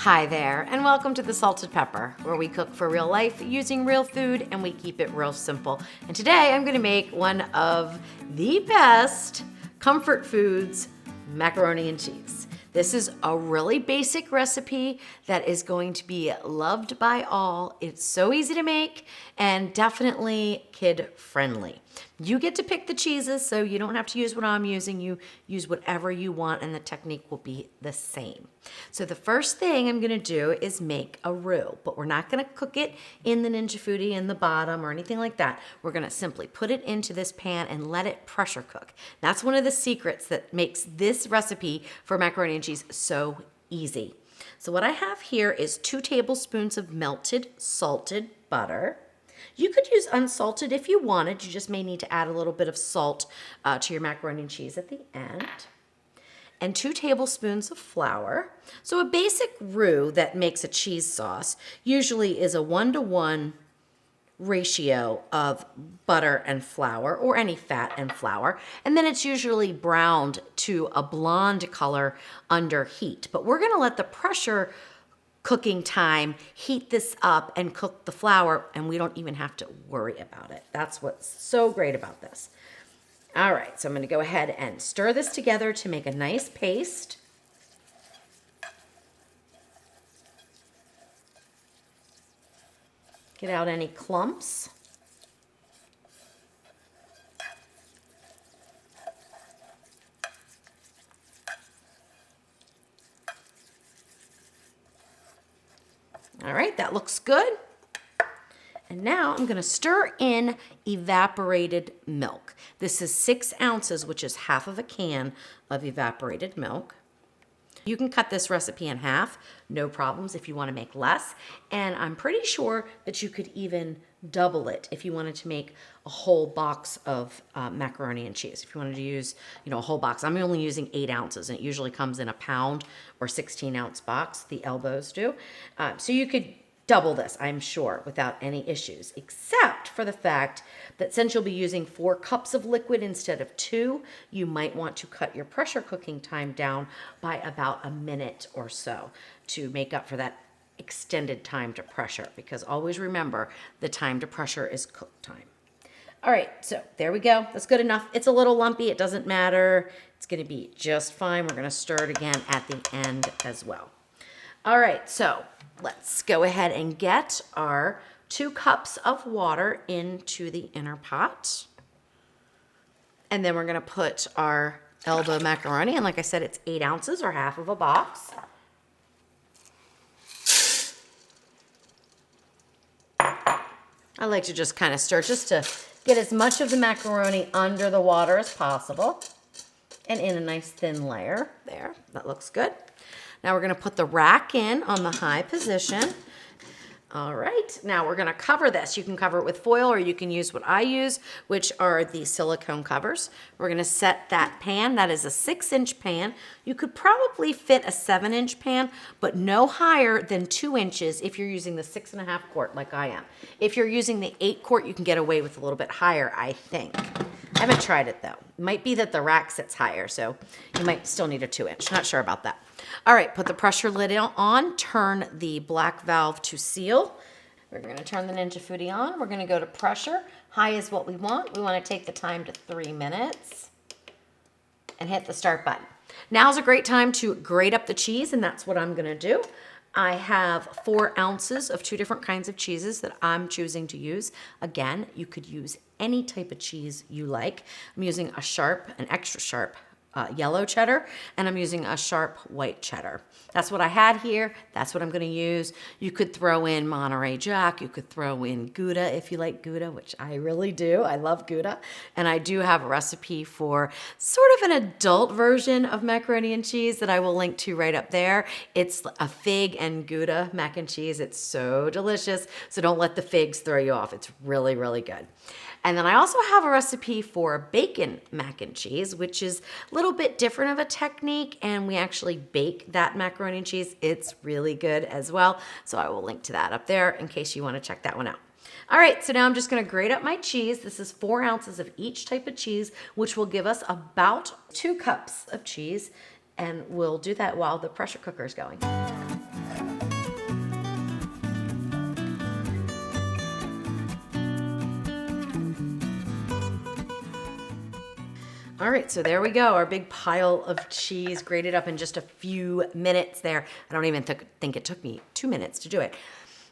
Hi there, and welcome to The Salted Pepper, where we cook for real life using real food and we keep it real simple. And today I'm gonna make one of the best comfort foods, macaroni and cheese. This is a really basic recipe that is going to be loved by all. It's so easy to make and definitely kid friendly. You get to pick the cheeses, so you don't have to use what I'm using. You use whatever you want and the technique will be the same. So the first thing I'm gonna do is make a roux, but we're not gonna cook it in the Ninja Foodi in the bottom or anything like that. We're gonna simply put it into this pan and let it pressure cook. That's one of the secrets that makes this recipe for macaroni and cheese so easy. So what I have here is 2 tablespoons of melted salted butter. You could use unsalted if you wanted. You just may need to add a little bit of salt to your macaroni and cheese at the end. And 2 tablespoons of flour. So a basic roux that makes a cheese sauce usually is a 1-to-1 ratio of butter and flour, or any fat and flour. And then it's usually browned to a blonde color under heat. But we're gonna let the pressure cooking time heat this up and cook the flour, and we don't even have to worry about it. That's what's so great about this. All right, so I'm gonna go ahead and stir this together to make a nice paste. Get out any clumps. All right, that looks good. And now I'm gonna stir in evaporated milk. This is 6 ounces, which is half of a can of evaporated milk. You can cut this recipe in half, no problems if you wanna make less. And I'm pretty sure that you could even double it if you wanted to make a whole box of macaroni and cheese. If you wanted to use, a whole box. I'm only using 8 ounces, and it usually comes in a pound or 16-ounce box. The elbows do. So you could double this, I'm sure, without any issues, except for the fact that since you'll be using 4 cups of liquid instead of 2, you might want to cut your pressure cooking time down by about a minute or so to make up for that extended time to pressure, because always remember the time to pressure is cook time. All right, so there we go. That's good enough. It's a little lumpy. It doesn't matter. It's going to be just fine. We're going to stir it again at the end as well. All right, so let's go ahead and get our 2 cups of water into the inner pot. And then we're going to put our elbow macaroni, and like I said, it's 8 ounces or half of a box. I like to just kind of stir just to get as much of the macaroni under the water as possible and in a nice thin layer there. That looks good. Now we're going to put the rack in on the high position. All right, now we're going to cover this. You can cover it with foil, or you can use what I use, which are the silicone covers. We're going to set that pan. That is a 6-inch pan. You could probably fit a 7-inch pan, but no higher than 2 inches if you're using the 6.5 quart like I am. If you're using the 8 quart, you can get away with a little bit higher, I think. I haven't tried it though. It might be that the rack sits higher, so you might still need a 2-inch. Not sure about that. All right, put the pressure lid on, turn the black valve to seal. We're gonna turn the Ninja Foodi on. We're gonna go to pressure. High is what we want. We wanna take the time to 3 minutes and hit the start button. Now's a great time to grate up the cheese, and that's what I'm gonna do. I have 4 ounces of 2 different kinds of cheeses that I'm choosing to use. Again, you could use any type of cheese you like. I'm using an extra sharp yellow cheddar, and I'm using a sharp white cheddar. That's what I had here. That's what I'm going to use. You could throw in Monterey Jack. You could throw in Gouda if you like Gouda, which I really do. I love Gouda. And I do have a recipe for sort of an adult version of macaroni and cheese that I will link to right up there. It's a fig and Gouda mac and cheese. It's so delicious. So don't let the figs throw you off. It's really, really good. And then I also have a recipe for bacon mac and cheese, which is a little bit different of a technique, and we actually bake that macaroni and cheese. It's really good as well. So I will link to that up there in case you want to check that one out. All right, so now I'm just gonna grate up my cheese. This is 4 ounces of each type of cheese, which will give us about 2 cups of cheese, and we'll do that while the pressure cooker is going. All right, so there we go. Our big pile of cheese grated up in just a few minutes there. I don't even think it took me 2 minutes to do it.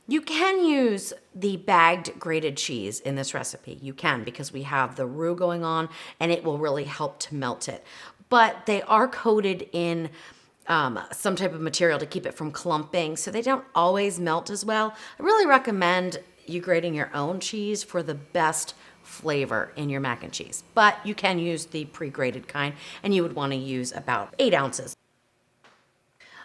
You can use the bagged grated cheese in this recipe. You can, because we have the roux going on and it will really help to melt it. But they are coated in some type of material to keep it from clumping, so they don't always melt as well. I really recommend you grating your own cheese for the best flavor in your mac and cheese. But you can use the pre-grated kind, and you would want to use about 8 ounces.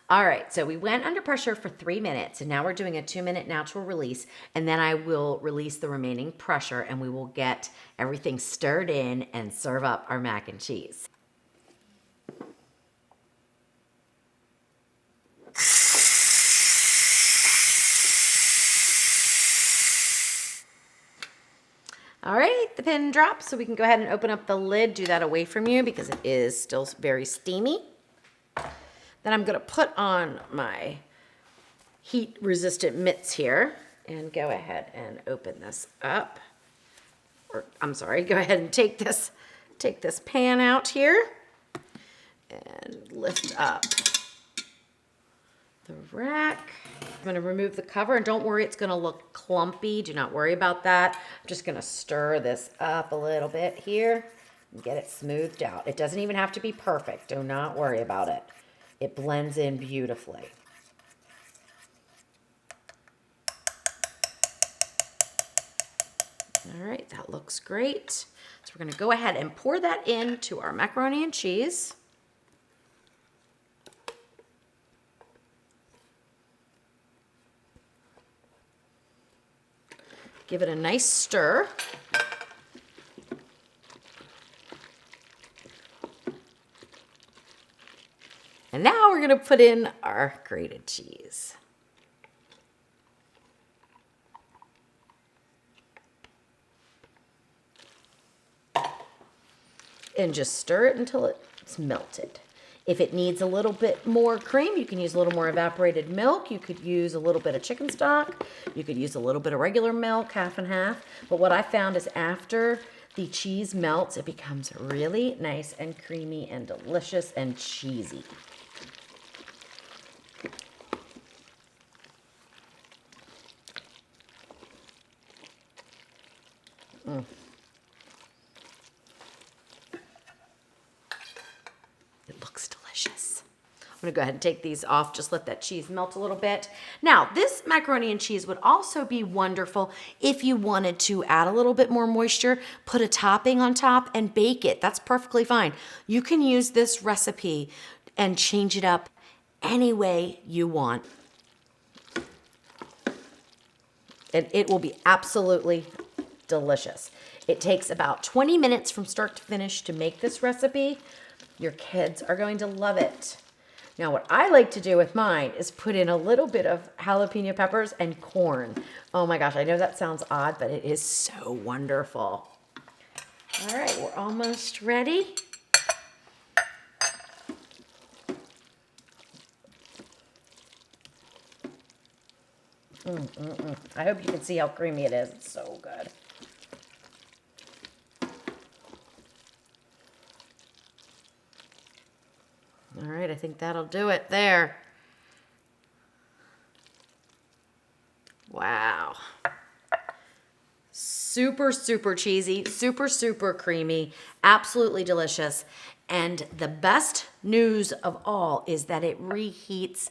All right, so we went under pressure for 3 minutes, and now we're doing a 2-minute natural release, and then I will release the remaining pressure, and we will get everything stirred in and serve up our mac and cheese. All right, the pin drops, so we can go ahead and open up the lid. Do that away from you because it is still very steamy. Then I'm gonna put on my heat-resistant mitts here and go ahead and open this up. Or, I'm sorry, go ahead and take this pan out here and lift up the rack. I'm gonna remove the cover, and don't worry, it's gonna look clumpy. Do not worry about that. I'm just gonna stir this up a little bit here and get it smoothed out. It doesn't even have to be perfect. Do not worry about it. It blends in beautifully. All right, that looks great. So we're gonna go ahead and pour that into our macaroni and cheese. Give it a nice stir. And now we're gonna put in our grated cheese. And just stir it until it's melted. If it needs a little bit more cream, you can use a little more evaporated milk. You could use a little bit of chicken stock. You could use a little bit of regular milk, half and half. But what I found is after the cheese melts, it becomes really nice and creamy and delicious and cheesy. It looks delicious. I'm gonna go ahead and take these off, just let that cheese melt a little bit. Now, this macaroni and cheese would also be wonderful if you wanted to add a little bit more moisture, put a topping on top and bake it. That's perfectly fine. You can use this recipe and change it up any way you want. And it will be absolutely delicious. It takes about 20 minutes from start to finish to make this recipe. Your kids are going to love it. Now, what I like to do with mine is put in a little bit of jalapeno peppers and corn. Oh my gosh, I know that sounds odd, but it is so wonderful. All right, we're almost ready. I hope you can see how creamy it is. It's so good. All right, I think that'll do it there. Wow. Super, super cheesy, super, super creamy, absolutely delicious. And the best news of all is that it reheats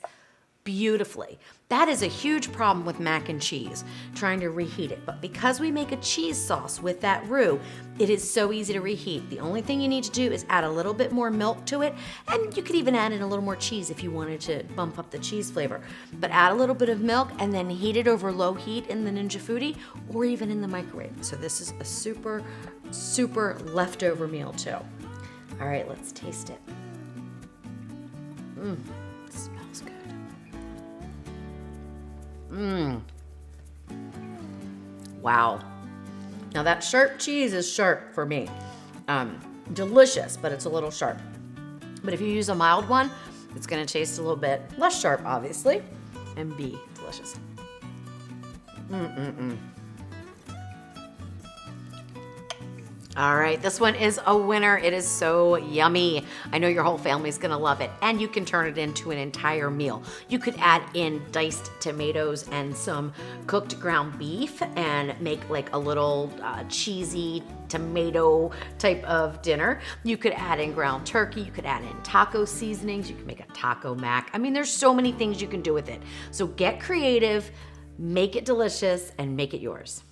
beautifully. That is a huge problem with mac and cheese, trying to reheat it. But because we make a cheese sauce with that roux, it is so easy to reheat. The only thing you need to do is add a little bit more milk to it, and you could even add in a little more cheese if you wanted to bump up the cheese flavor. But add a little bit of milk and then heat it over low heat in the Ninja Foodi or even in the microwave. So this is a super, super leftover meal too. All right, let's taste it. It smells good. Wow. Now that sharp cheese is sharp for me. Delicious, but it's a little sharp. But if you use a mild one, it's gonna taste a little bit less sharp, obviously. and be delicious. All right, this one is a winner. It is so yummy. I know your whole family's gonna love it, and you can turn it into an entire meal. You could add in diced tomatoes and some cooked ground beef and make like a little cheesy tomato type of dinner. You could add in ground turkey. You could add in taco seasonings. You can make a taco mac. I mean, there's so many things you can do with it. So get creative, make it delicious, and make it yours.